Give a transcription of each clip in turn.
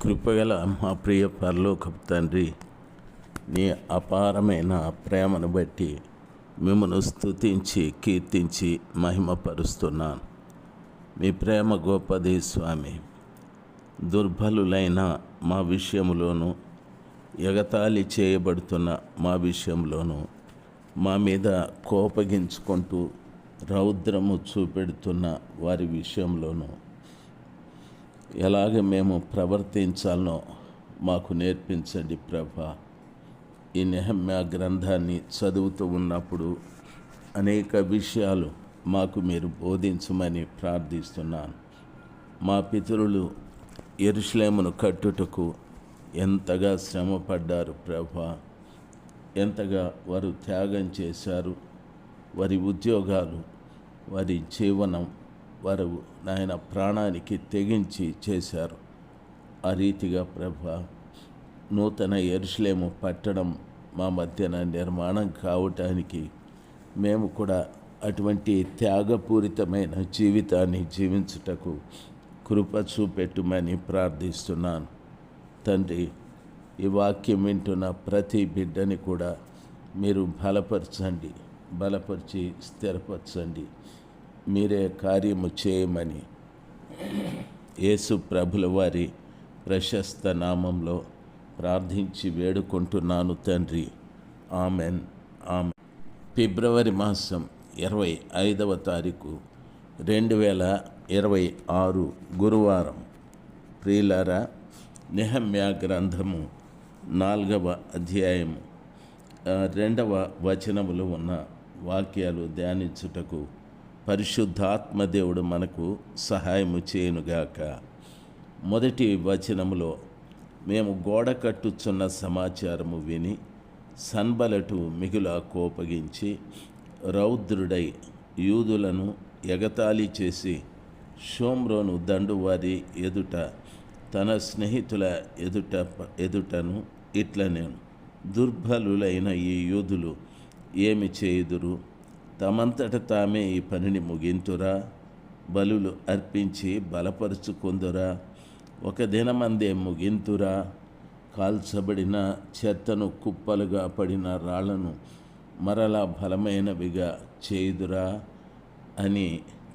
కృపగల మా ప్రియ పరలోకపు తండ్రి, నీ అపారమైన ప్రేమను బట్టి మిమ్మను స్తుతించి కీర్తించి మహిమపరుస్తున్నాను. మీ ప్రేమ గొప్పది స్వామి. దుర్బలులైన మా విషయంలోనూ, ఎగతాళి చేయబడుతున్న మా విషయంలోనూ, మా మీద కోపగించుకుంటూ రౌద్రము చూపెడుతున్న వారి విషయంలోనూ ఎలాగ మేము ప్రవర్తించాలనో మాకు నేర్పించండి ప్రభా. ఈ నెహెమ్యా గ్రంథాన్ని చదువుతూ ఉన్నప్పుడు అనేక విషయాలు మాకు మీరు బోధించమని ప్రార్థిస్తున్నాను. మా పితరులు యెరూషలేమును కట్టుటకు ఎంతగా శ్రమపడ్డారు ప్రభా, ఎంతగా వారు త్యాగం చేశారు. వారి ఉద్యోగాలు, వారి జీవనం వారు నాయన ప్రాణానికి తెగించి చేశారు. ఆ రీతిగా ప్రభా, నూతన యెరూషలేము పట్టణం మా మధ్యన నిర్మాణం కావటానికి మేము కూడా అటువంటి త్యాగపూరితమైన జీవితాన్ని జీవించుటకు కృప చూపెట్టుమని ప్రార్థిస్తున్నాను తండ్రి. ఈ వాక్యం వింటున్న ప్రతి బిడ్డని కూడా మీరు బలపరిచి స్థిరపరచండి. మీరే కార్యము చేయమని యేసు ప్రభుల వారి ప్రశస్త నామంలో ప్రార్థించి వేడుకుంటున్నాను తండ్రి. ఆమెన్. ఫిబ్రవరి మాసం 25వ తారీఖు 2026 గురువారం. ప్రియులారా, నెహెమ్యా గ్రంథము 4వ అధ్యాయము 2వ వచనములో ఉన్న వాక్యాలు ధ్యానించుటకు పరిశుద్ధాత్మదేవుడు మనకు సహాయము చేయునుగాక. మొదటి వచనములో, మేము గోడ కట్టుచున్న సమాచారము విని సన్బలటు మిగుల కోపగించి రౌద్రుడై యూదులను ఎగతాళి చేసి షోమ్రోను దండువారి ఎదుట తన స్నేహితుల ఎదుటను ఇట్లనేను, దుర్బలులైన ఈ యూదులు ఏమి చేయుదురు? తమంతట తామే ఈ పనిని ముగింతురా? బలులు అర్పించి బలపరుచుకుందురా? ఒక దినమందే ముగింతురా? కాల్చబడిన చెత్తను, కుప్పలుగా పడిన రాళ్లను మరలా బలమైనవిగా చేయుదురా అని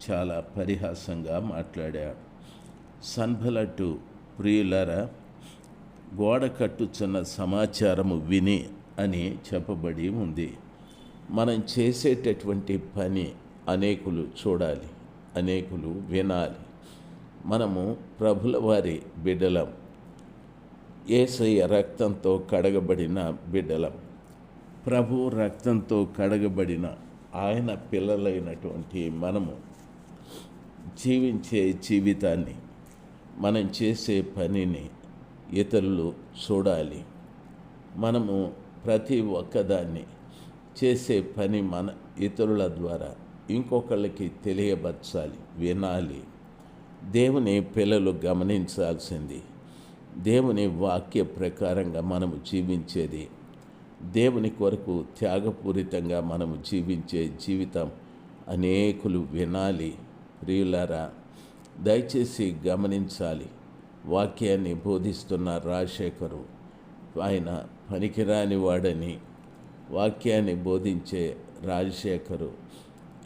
చాలా పరిహాసంగా మాట్లాడాడు. సన్బలటు ప్రియులరా, గోడ కట్టుచున్న సమాచారము విని అని చెప్పబడి ఉంది. మనం చేసేటటువంటి పని అనేకులు చూడాలి, అనేకులు వినాలి. మనము ప్రభుల వారి బిడ్డలం, యేసయ్య రక్తంతో కడగబడిన బిడ్డలం. ప్రభు రక్తంతో కడగబడిన ఆయన పిల్లలైనటువంటి మనము జీవించే జీవితాన్ని, మనం చేసే పనిని ఇతరులు చూడాలి. మనము ప్రతి ఒక్కదాన్ని చేసే పని మన ఇతరుల ద్వారా ఇంకొకళ్ళకి తెలియపరచాలి, వినాలి. దేవుని పిల్లలు గమనించాల్సింది, దేవుని వాక్య ప్రకారంగా మనము జీవించేది, దేవుని కొరకు త్యాగపూరితంగా మనము జీవించే జీవితం అనేకులు వినాలి. ప్రియులారా, దయచేసి గమనించాలి. వాక్యాన్ని బోధిస్తున్న రాజశేఖరు, ఆయన పనికిరాని వాడని వాక్యాన్ని బోధించే రాజశేఖరు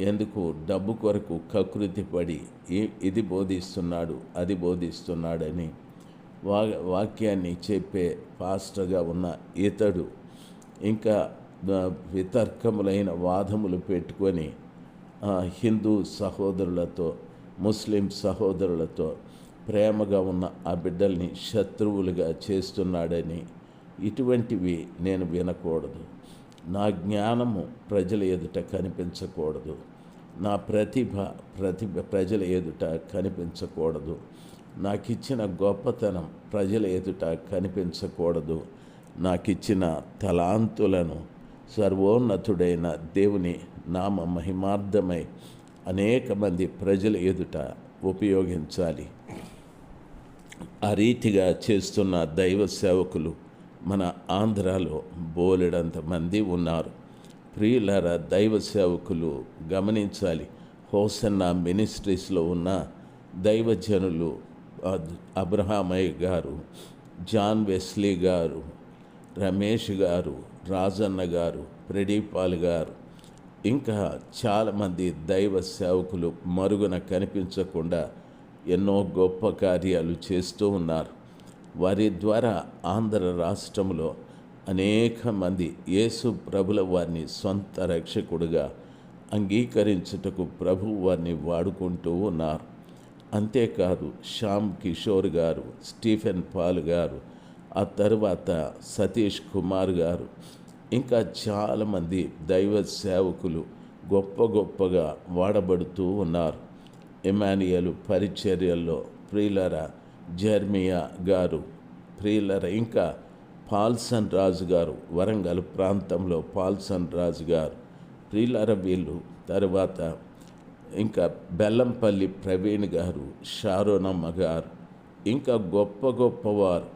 ఎందుకు డబ్బు కొరకు కకృతి పడి ఇది బోధిస్తున్నాడు, అది బోధిస్తున్నాడని వాక్యాన్ని చెప్పే పాస్టర్గా ఉన్న ఇతడు ఇంకా వితర్కములైన వాదములు పెట్టుకొని హిందూ సహోదరులతో, ముస్లిం సహోదరులతో ప్రేమగా ఉన్న ఆ బిడ్డల్ని శత్రువులుగా చేస్తున్నాడని ఇటువంటివి నేను వినకూడదు. నా జ్ఞానము ప్రజల ఎదుట కనిపించకూడదు, నా ప్రతిభ ప్రజల ఎదుట కనిపించకూడదు, నాకు ఇచ్చిన గొప్పతనం ప్రజల ఎదుట కనిపించకూడదు. నాకు ఇచ్చిన తలాంతులను సర్వోన్నతుడైన దేవుని నామ మహిమార్థమై అనేక మంది ప్రజల ఎదుట ఉపయోగించాలి. ఆ రీతిగా చేస్తున్న దైవ సేవకులు మన ఆంధ్రాలో బోలెడంత మంది ఉన్నారు. ప్రియులారా, దైవ సేవకులు గమనించాలి. హోసన్నా మినిస్ట్రీస్లో ఉన్న దైవజనులు అబ్రహామయ్య గారు, జాన్ వెస్లీ గారు, రమేష్ గారు, రాజన్న గారు, ప్రదీపాల్ గారు, ఇంకా చాలామంది దైవ సేవకులు మరుగున కనిపించకుండా ఎన్నో గొప్ప కార్యాలు చేస్తూ ఉన్నారు. వారి ద్వారా ఆంధ్ర రాష్ట్రంలో అనేక మంది యేసు ప్రభుల వారిని సొంత రక్షకుడుగా అంగీకరించుటకు ప్రభు వారిని వాడుకుంటూ ఉన్నారు. అంతేకాదు శ్యామ్ కిషోర్ గారు, స్టీఫెన్ పాల్ గారు, ఆ తర్వాత సతీష్ కుమార్ గారు, ఇంకా చాలామంది దైవ సేవకులు గొప్పగా వాడబడుతూ ఉన్నారు. ఎమానియల్ పరిచర్యల్లో ప్రియులర జెర్మియా గారు, ప్రియులర ఇంకా పాల్సన్ రాజు గారు, వరంగల్ ప్రాంతంలో పాల్సన్ రాజు గారు, ప్రియులర వీళ్ళు, తర్వాత ఇంకా బెల్లంపల్లి ప్రవీణ్ గారు, షారోనమ్మ గారు, ఇంకా గొప్పవారు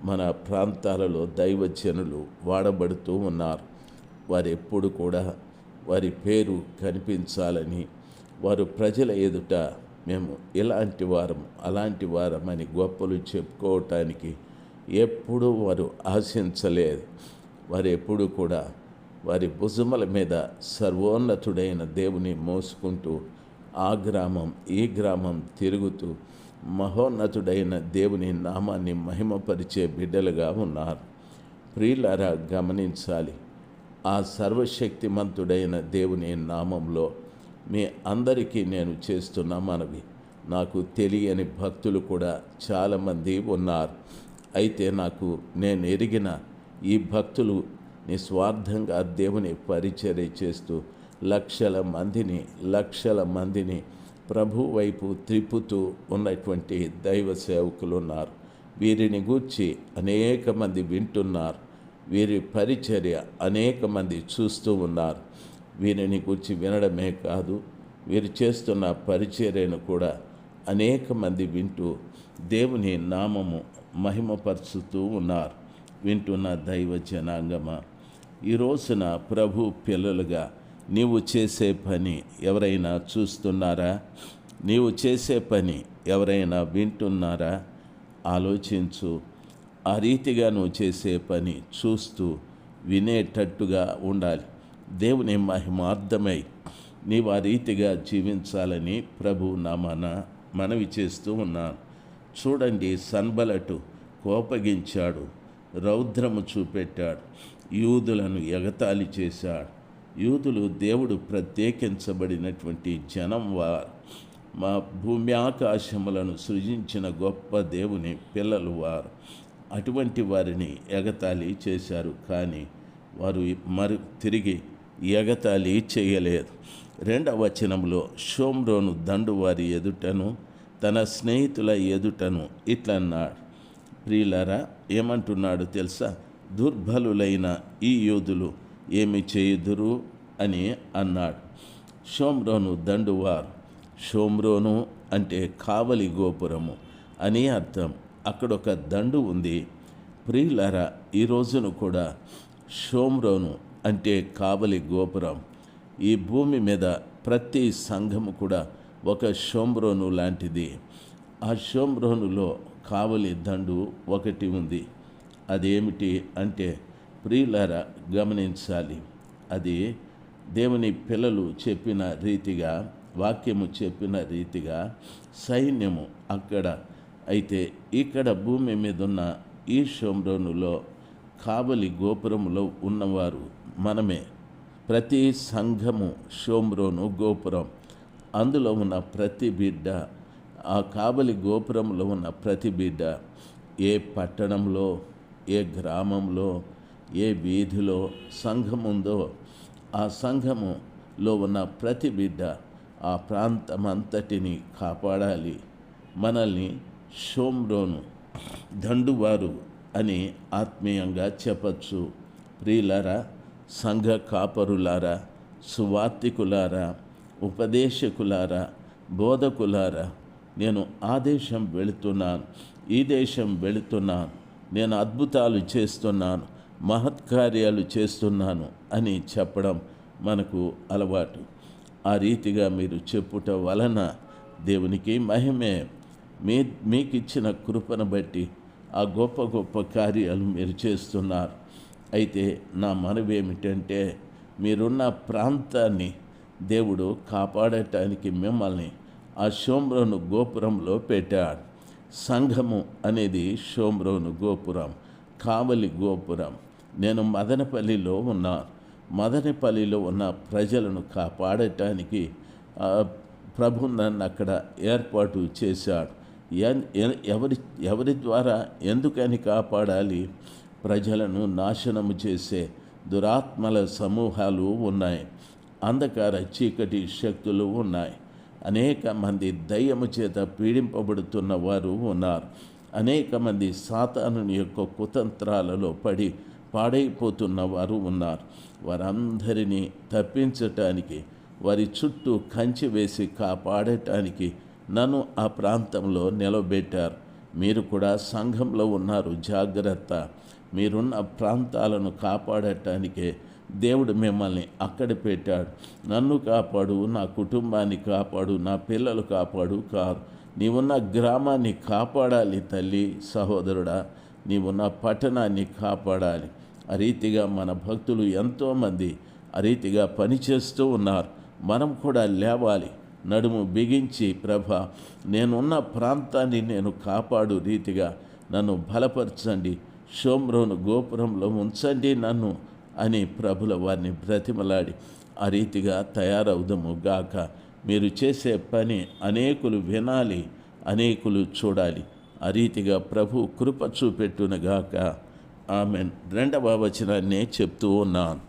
మన ప్రాంతాలలో దైవజనులు వాడబడుతూ ఉన్నారు. వారు ఎప్పుడు కూడా వారి పేరు కనిపించాలని, వారు ప్రజల ఎదుట మేము ఇలాంటి వారం అలాంటి వారమని గొప్పలు చెప్పుకోవటానికి ఎప్పుడూ వారు ఆశించలేదు. వారు ఎప్పుడు కూడా వారి భుజముల మీద సర్వోన్నతుడైన దేవుని మోసుకుంటూ ఆ గ్రామం ఈ గ్రామం తిరుగుతూ మహోన్నతుడైన దేవుని నామాన్ని మహిమపరిచే బిడ్డలుగా ఉన్నారు. ప్రియులారా గమనించాలి, ఆ సర్వశక్తిమంతుడైన దేవుని నామంలో మీ అందరికీ నేను చేస్తున్న మనవి, నాకు తెలియని భక్తులు కూడా చాలామంది ఉన్నారు. అయితే నేను ఎరిగిన ఈ భక్తులు నిస్వార్థంగా దేవుని పరిచర్య చేస్తూ లక్షల మందిని ప్రభు వైపు త్రిప్పుతూ ఉన్నటువంటి దైవ సేవకులు ఉన్నారు. వీరిని గూర్చి అనేక మంది వింటున్నారు. వీరి పరిచర్య అనేక మంది చూస్తూ ఉన్నారు. వీరిని గూర్చి వినడమే కాదు, వీరు చేస్తున్న పరిచర్యను కూడా అనేక మంది వింటూ దేవుని నామము మహిమపరుచుతూ ఉన్నారు. వింటున్న దైవ జనాంగమా, ఈ రోజున ప్రభు పిల్లలుగా నీవు చేసే పని ఎవరైనా చూస్తున్నారా? నీవు చేసే పని ఎవరైనా వింటున్నారా? ఆలోచించు. ఆ రీతిగా నువ్వు చేసే పని చూస్తూ వినేటట్టుగా ఉండాలి. దేవుని మహిమార్థమై నీవు ఆ రీతిగా జీవించాలని ప్రభు నామాన మనవి చేస్తూ ఉన్నాను. చూడండి, సన్బలటు కోపగించాడు, రౌద్రము చూపెట్టాడు, యూదులను ఎగతాళి చేశాడు. యూదులు దేవుడు ప్రత్యేకించబడినటువంటి జనం వారు, మా భూమి ఆకాశములను సృజించిన గొప్ప దేవుని పిల్లలు వారు. అటువంటి వారిని ఎగతాళి చేశారు, కానీ వారు తిరిగి ఎగతాళి చేయలేదు. 2వ వచనంలో షోమ్రోను దండు వారి ఎదుటను తన స్నేహితుల ఎదుటను ఇట్లన్నాడు. ప్రియులారా, ఏమంటున్నాడు తెలుసా? దుర్బలులైన ఈ యూదులు ఏమి చేయుదురు అని అన్నాడు. షోమ్రోను దండువారు. షోమ్రోను అంటే కావలి గోపురము అని అర్థం. అక్కడొక దండు ఉంది. ప్రియులారా, ఈ రోజును కూడా షోమ్రోను అంటే కావలి గోపురం. ఈ భూమి మీద ప్రతి సంఘము కూడా ఒక షోమ్రోను లాంటిది. ఆ షోమ్రోనులో కావలి దండు ఒకటి ఉంది. అదేమిటి అంటే, ప్రియులారా గమనించాలి, అది దేవుని పిల్లలు చెప్పిన రీతిగా, వాక్యము చెప్పిన రీతిగా సైన్యము అక్కడ. అయితే ఇక్కడ భూమి మీద ఉన్న ఈ షోమ్రోనులో కావలి గోపురములో ఉన్నవారు మనమే. ప్రతి సంఘము షోమ్రోను గోపురం. అందులో ఉన్న ప్రతి బిడ్డ, ఆ కావలి గోపురంలో ఉన్న ప్రతి బిడ్డ ఏ పట్టణంలో, ఏ గ్రామంలో, ఏ వీధిలో సంఘం ఉందో ఆ సంఘములో ఉన్న ప్రతి బిడ్డ ఆ ప్రాంతమంతటిని కాపాడాలి. మనల్ని షోమ్రోను దండువారు అని ఆత్మీయంగా చెప్పచ్చు. ప్రియులారా, సంఘ కాపరులారా, సువార్తికులారా, ఉపదేశకులారా, బోధకులారా, నేను ఆ దేశం వెళుతున్నాను, ఈ దేశం వెళుతున్నాను, నేను అద్భుతాలు చేస్తున్నాను, మహత్కార్యాలు చేస్తున్నాను అని చెప్పడం మనకు అలవాటు. ఆ రీతిగా మీరు చెప్పుట వలన దేవునికి మహిమే. మీకు ఇచ్చిన కృపను బట్టి ఆ గొప్ప గొప్ప కార్యాలు మీరు చేస్తున్నారు. అయితే నా మనవి ఏమిటంటే, మీరున్న ప్రాంతాన్ని దేవుడు కాపాడటానికి మిమ్మల్ని ఆ షోమ్రోను గోపురంలో పెట్టాడు. సంఘము అనేది షోమ్రోను గోపురం, కావలి గోపురం. నేను మదనపల్లిలో ఉన్నాను. మదనపల్లిలో ఉన్న ప్రజలను కాపాడటానికి ప్రభు నన్ను అక్కడ ఏర్పాటు చేశాడు. ఎవరి ద్వారా ఎందుకని కాపాడాలి? ప్రజలను నాశనము చేసే దురాత్మల సమూహాలు ఉన్నాయి, అంధకార చీకటి శక్తులు ఉన్నాయి, అనేక మంది దయ్యము చేత పీడింపబడుతున్న వారు ఉన్నారు, అనేక మంది సాతానుని యొక్క కుతంత్రాలలో పడి పాడైపోతున్న వారు ఉన్నారు. వారందరినీ తప్పించటానికి, వారి చుట్టూ కంచె వేసి కాపాడటానికి నన్ను ఆ ప్రాంతంలో నిలబెట్టారు. మీరు కూడా సంఘంలో ఉన్నారు, జాగ్రత్త. మీరున్న ప్రాంతాలను కాపాడటానికే దేవుడు మిమ్మల్ని అక్కడ పెట్టాడు. నన్ను కాపాడు, నా కుటుంబాన్ని కాపాడు, నా పిల్లలు కాపాడు కాదు, నీవున్న గ్రామాన్ని కాపాడాలి తల్లి, సహోదరుడా. నీవున్న పట్టణాన్ని కాపాడాలి. ఆ రీతిగా మన భక్తులు ఎంతోమంది ఆ రీతిగా పనిచేస్తూ ఉన్నారు. మనం కూడా లేవాలి, నడుము బిగించి, ప్రభా నేనున్న ప్రాంతాన్ని నేను కాపాడు రీతిగా నన్ను బలపరచండి, షోమ్రోను గోపురంలో ఉంచండి నన్ను అని ప్రభుల వారిని బ్రతిమలాడి ఆ రీతిగా తయారవుదము గాక. మీరు చేసే పని అనేకులు వినాలి, అనేకులు చూడాలి. ఆ రీతిగా ప్రభు కృప చూపెట్టునుగాక. ఆమెన్. 2వ వచనాన్నే చెప్తూ ఉన్నాను.